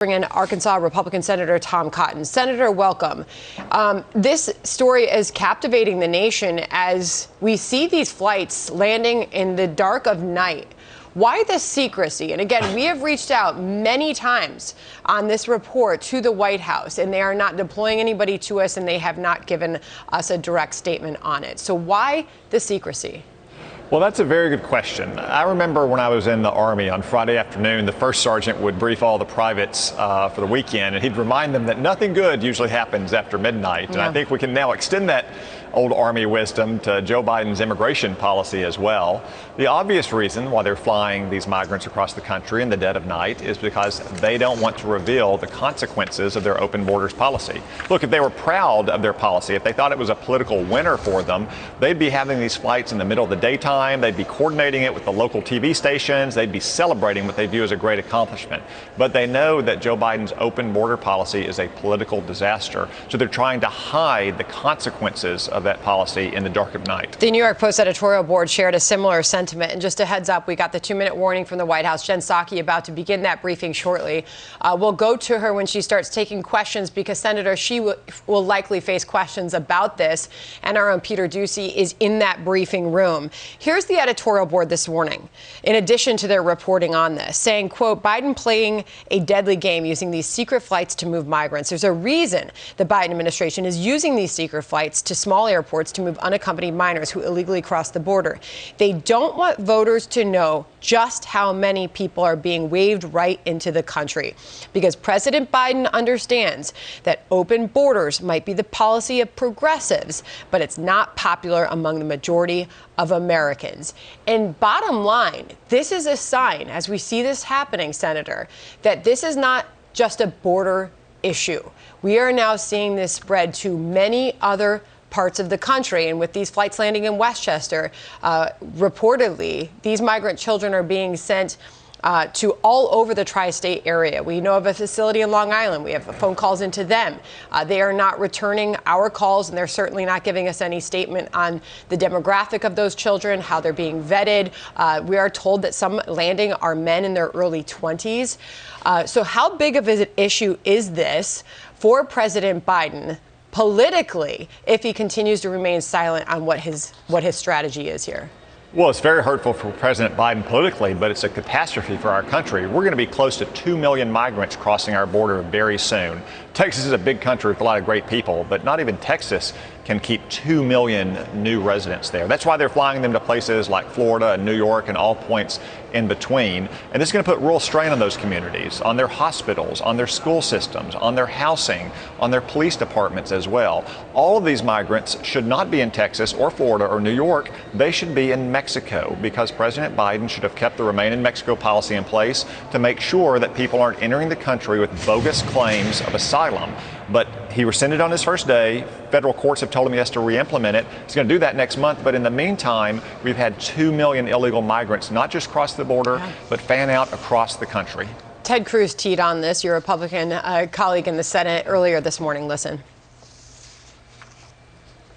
Bring in Arkansas Republican Senator Tom Cotton. Senator, welcome. This story is captivating the nation as we see these flights landing in the dark of night. Why the secrecy? And again, we have reached out many times on this report to the White House, and they are not deploying anybody to us, and they have not given us a direct statement on it. So why the secrecy? Well, that's a very good question. I remember when I was in the Army on Friday afternoon, the first sergeant would brief all the privates for the weekend, and he'd remind them that nothing good usually happens after midnight. Yeah. And I think we can now extend that old Army wisdom to Joe Biden's immigration policy as well. The obvious reason why they're flying these migrants across the country in the dead of night is because they don't want to reveal the consequences of their open borders policy. Look, if they were proud of their policy, if they thought it was a political winner for them, they'd be having these flights in the middle of the daytime. They'd be coordinating it with the local TV stations. They'd be celebrating what they view as a great accomplishment. But they know that Joe Biden's open border policy is a political disaster. So they're trying to hide the consequences of that policy in the dark of night. The New York Post Editorial Board shared a similar sentiment. And just a heads up, we got the 2-minute warning from the White House. Jen Psaki about to begin that briefing shortly. We'll go to her when she starts taking questions because, Senator, she will likely face questions about this. And our own Peter Doocy is in that briefing room. Here's the editorial board this morning, in addition to their reporting on this, saying, quote, Biden playing a deadly game using these secret flights to move migrants. There's a reason the Biden administration is using these secret flights to small airports to move unaccompanied minors who illegally cross the border. They don't want voters to know just how many people are being waved right into the country, because President Biden understands that open borders might be the policy of progressives, but it's not popular among the majority of Americans. And bottom line, this is a sign, as we see this happening, Senator, that this is not just a border issue. We are now seeing this spread to many other parts of the country. And with these flights landing in Westchester, reportedly, these migrant children are being sent to all over the tri-state area. We know of a facility in Long Island. We have phone calls into them. They are not returning our calls, and they're certainly not giving us any statement on the demographic of those children, how they're being vetted. We are told that some landing are men in their early 20s. So how big of an issue is this for President Biden politically if he continues to remain silent on what his strategy is here? Well, it's very hurtful for President Biden politically, but it's a catastrophe for our country. We're going to be close to 2 million migrants crossing our border very soon. Texas is a big country with a lot of great people, but not even Texas can keep 2 million new residents there. That's why they're flying them to places like Florida and New York and all points in between. And this is going to put real strain on those communities, on their hospitals, on their school systems, on their housing, on their police departments as well. All of these migrants should not be in Texas or Florida or New York. They should be in Mexico, because President Biden should have kept the Remain in Mexico policy in place to make sure that people aren't entering the country with bogus claims of asylum. But he rescinded on his first day. Federal courts have told him he has to re-implement it. He's going to do that next month. But in the meantime, we've had 2 million illegal migrants not just cross the border, but fan out across the country. Ted Cruz teed on this, your Republican colleague in the Senate, earlier this morning. Listen.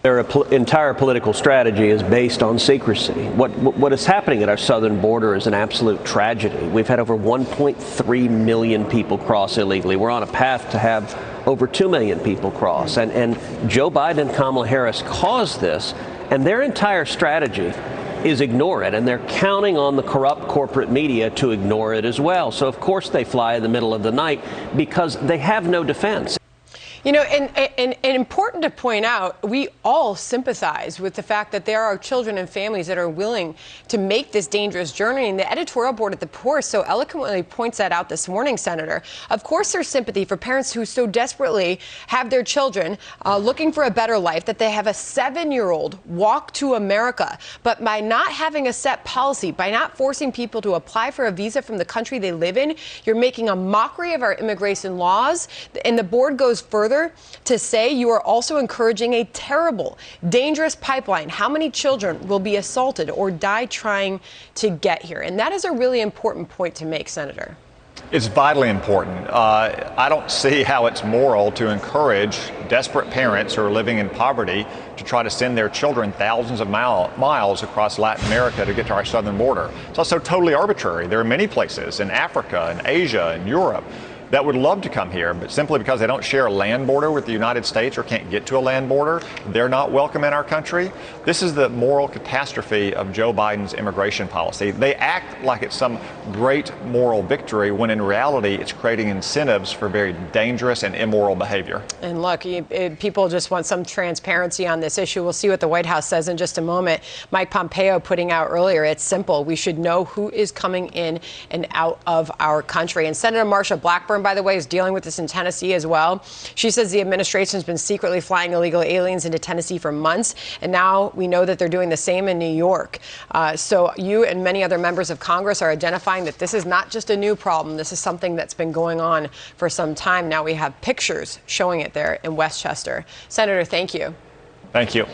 Their entire political strategy is based on secrecy. What is happening at our southern border is an absolute tragedy. We've had over 1.3 million people cross illegally. We're on a path to have over 2 million people cross. And Joe Biden and Kamala Harris caused this, and their entire strategy is ignore it. And they're counting on the corrupt corporate media to ignore it as well. So, of course, they fly in the middle of the night because they have no defense. You know, and important to point out, we all sympathize with the fact that there are children and families that are willing to make this dangerous journey. And the editorial board at the Post so eloquently points that out this morning, Senator. Of course, there's sympathy for parents who so desperately have their children looking for a better life that they have a 7-year-old walk to America. But by not having a set policy, by not forcing people to apply for a visa from the country they live in, you're making a mockery of our immigration laws. And the board goes further to say you are also encouraging a terrible, dangerous pipeline. How many children will be assaulted or die trying to get here? And that is a really important point to make, Senator. It's vitally important. I don't see how it's moral to encourage desperate parents who are living in poverty to try to send their children thousands of miles across Latin America to get to our southern border. It's also totally arbitrary. There are many places in Africa and Asia and Europe that would love to come here, but simply because they don't share a land border with the United States or can't get to a land border, they're not welcome in our country. This is the moral catastrophe of Joe Biden's immigration policy. They act like it's some great moral victory when in reality it's creating incentives for very dangerous and immoral behavior. And look, people just want some transparency on this issue. We'll see what the White House says in just a moment. Mike Pompeo putting out earlier, it's simple. We should know who is coming in and out of our country. And Senator Marsha Blackburn, by the way, is dealing with this in Tennessee as well. She says the administration has been secretly flying illegal aliens into Tennessee for months, and now we know that they're doing the same in New York. So you and many other members of Congress are identifying that this is not just a new problem. This is something that's been going on for some time. Now we have pictures showing it there in Westchester. Senator, thank you. Thank you.